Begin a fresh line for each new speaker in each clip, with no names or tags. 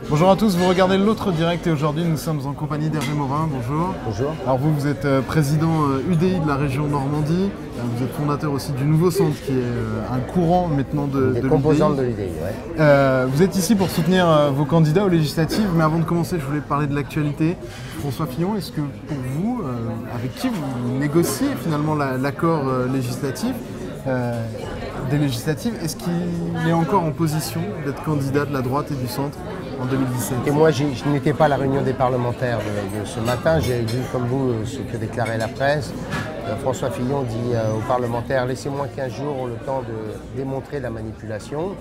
Bonjour à tous, vous regardez l'autre direct et aujourd'hui nous sommes en compagnie d'Hervé Morin, bonjour.
Bonjour.
Alors vous êtes président UDI de la région Normandie, vous êtes fondateur aussi du Nouveau Centre qui est un courant maintenant de
Des
l'UDI.
composantes de l'UDI, ouais.
Vous êtes ici pour soutenir vos candidats aux législatives, mais avant de commencer je voulais parler de l'actualité. François Fillon, est-ce que pour vous, avec qui vous négociez finalement l'accord législatif des législatives, est-ce qu'il est encore en position d'être candidat de la droite et du centre en 2017?
Et moi, je n'étais pas à la réunion des parlementaires de ce matin. J'ai vu, comme vous, ce que déclarait la presse. François Fillon dit aux parlementaires, laissez-moi 15 jours le temps de démontrer la manipulation.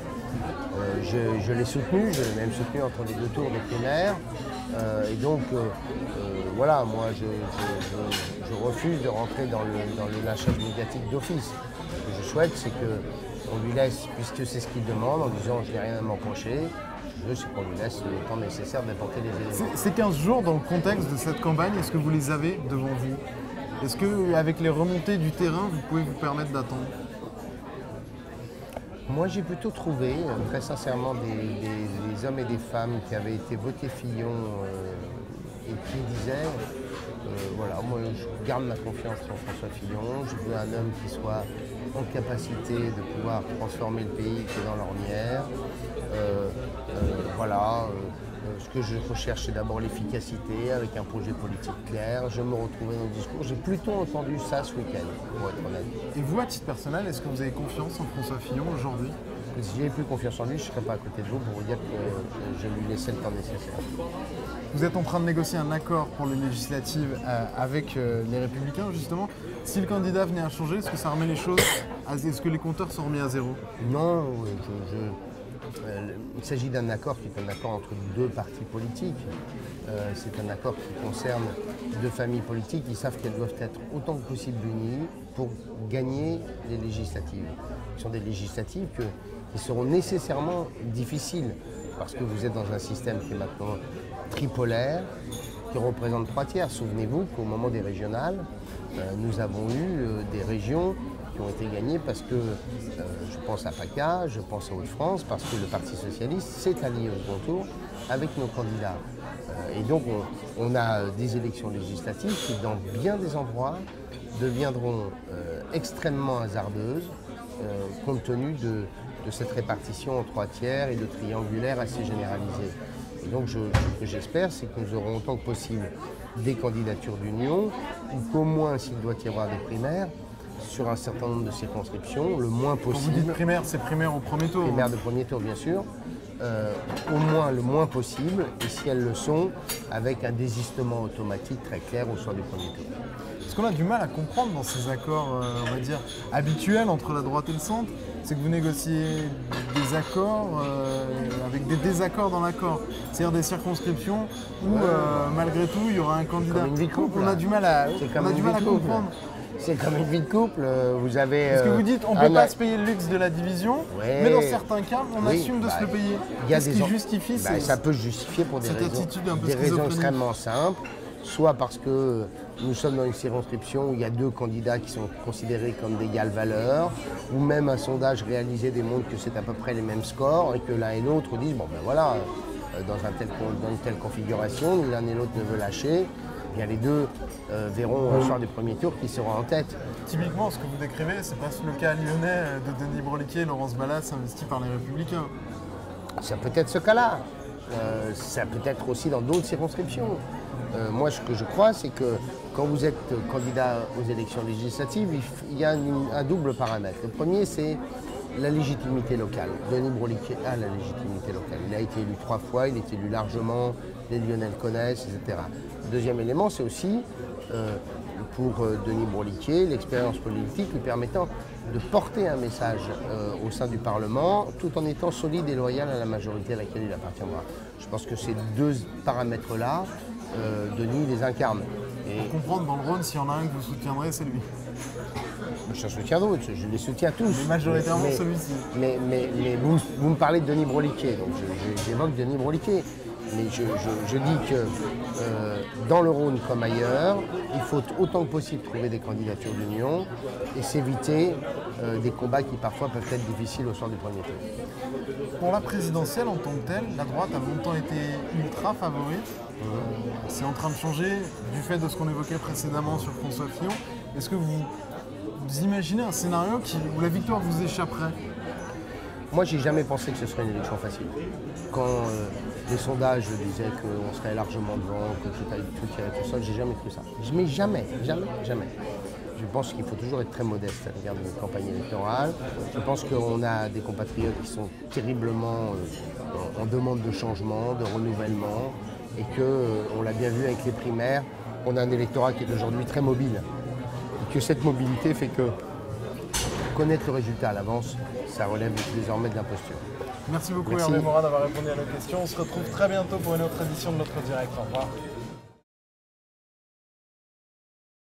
Je l'ai soutenu, je l'ai même soutenu entre les deux tours des primaires. Et donc, voilà, moi, je refuse de rentrer dans le lynchage médiatique d'office. Ce que je souhaite, c'est qu'on lui laisse, puisque c'est ce qu'il demande, en disant je n'ai rien à m'approcher, c'est qu'on lui laisse le temps nécessaire d'apporter les éléments.
Ces 15 jours, dans le contexte de cette campagne, est-ce que vous les avez devant vous? Est-ce qu'avec les remontées du terrain, vous pouvez vous permettre d'attendre?
Moi, j'ai plutôt trouvé, très sincèrement, des hommes et des femmes qui avaient été votés Fillon et qui disaient voilà, moi je garde ma confiance en François Fillon, je veux un homme qui soit en capacité de pouvoir transformer le pays qui est dans l'ornière. Ce que je recherche, c'est d'abord l'efficacité avec un projet politique clair. Je me retrouvais dans le discours. J'ai plutôt entendu ça ce week-end, pour être honnête.
Et vous, à titre personnel, est-ce que vous avez confiance en François Fillon aujourd'hui?
Si j'avais plus confiance en lui, je ne serais pas à côté de vous pour vous dire que je lui laissais le temps nécessaire.
Vous êtes en train de négocier un accord pour les législatives avec les Républicains, justement. Si le candidat venait à changer, est-ce que ça remet les choses? Est-ce que les compteurs sont remis à zéro?
Non, il s'agit d'un accord qui est un accord entre deux partis politiques. C'est un accord qui concerne deux familles politiques qui savent qu'elles doivent être autant que possible unies pour gagner les législatives. Ce sont des législatives qui seront nécessairement difficiles parce que vous êtes dans un système qui est maintenant tripolaire, qui représente 3/3. Souvenez-vous qu'au moment des régionales, nous avons eu des régions qui ont été gagnées parce que, je pense à PACA, je pense à Hauts-de-France, parce que le Parti Socialiste s'est allié au second tour avec nos candidats. Et donc on a des élections législatives qui, dans bien des endroits, deviendront extrêmement hasardeuses, compte tenu de cette répartition en 3/3 et de triangulaire assez généralisée. Et donc ce que j'espère, c'est que nous aurons autant que possible des candidatures d'union, ou qu'au moins, s'il doit y avoir des primaires, sur un certain nombre de circonscriptions, le moins possible.
Quand vous dites primaire, c'est primaire au premier tour?
Primaire de premier tour, bien sûr. Au moins le moins possible, et si elles le sont, avec un désistement automatique très clair au soir du premier tour.
Ce qu'on a du mal à comprendre dans ces accords, on va dire, habituels entre la droite et le centre, c'est que vous négociez des accords avec des désaccords dans l'accord. C'est-à-dire des circonscriptions où, malgré tout, il y aura un candidat.
Comme une vie de couple.
On a du mal à comprendre.
C'est comme une vie de couple. Vous avez.
Parce que vous dites, on ne peut pas se payer le luxe de la division,
ouais,
mais dans certains cas, on assume de se le payer. Qu'est-ce qui justifie
ça peut se justifier pour des raisons extrêmement simples. Soit parce que nous sommes dans une circonscription où il y a deux candidats qui sont considérés comme d'égale valeur, ou même un sondage réalisé démontre que c'est à peu près les mêmes scores et que l'un et l'autre disent bon ben voilà, dans une telle configuration, ni l'un ni l'autre ne veut lâcher. Bien, les deux verront au soir du premier tour qui seront en tête.
Typiquement, ce que vous décrivez, c'est pas le cas lyonnais de Denis Broliquet et Laurence Ballas investis par les Républicains.
Ça peut être ce cas-là. Ça peut être aussi dans d'autres circonscriptions. Moi, ce que je crois, c'est que quand vous êtes candidat aux élections législatives, il y a un double paramètre. Le premier, c'est la légitimité locale. Denis Broliquet a la légitimité locale. Il a été élu 3 fois, il est élu largement, les Lyonnais le connaissent, etc. Le deuxième élément, c'est aussi, pour Denis Broliquet, l'expérience politique lui permettant de porter un message au sein du Parlement, tout en étant solide et loyal à la majorité à laquelle il appartiendra. Je pense que ces deux paramètres-là, Denis les incarne.
Et pour comprendre, dans le Rhône, s'il y en a un que vous soutiendrez, c'est lui.
Je soutiens d'autres, je les soutiens tous.
Mais majoritairement celui-ci.
Mais vous me parlez de Denis Broliquet, donc j'évoque Denis Broliquet. Mais je dis que dans le Rhône comme ailleurs, il faut autant que possible trouver des candidatures d'union et s'éviter des combats qui parfois peuvent être difficiles au soir du premier tour.
Pour la présidentielle en tant que telle, la droite a longtemps été ultra favorite. C'est en train de changer du fait de ce qu'on évoquait précédemment sur François Fillon. Est-ce que vous imaginez un scénario où la victoire vous échapperait?
Moi, j'ai jamais pensé que ce serait une élection facile. Quand les sondages disaient qu'on serait largement devant, que tout irait tout seul, j'ai jamais cru ça. Mais jamais. Je pense qu'il faut toujours être très modeste à l'égard de notre campagne électorale. Je pense qu'on a des compatriotes qui sont terriblement en demande de changement, de renouvellement, et qu'on l'a bien vu avec les primaires, on a un électorat qui est aujourd'hui très mobile. Et que cette mobilité fait que connaître le résultat à l'avance, ça relève désormais de l'imposture.
Merci beaucoup Hervé Morin d'avoir répondu à nos questions. On se retrouve très bientôt pour une autre édition de notre direct. Au revoir.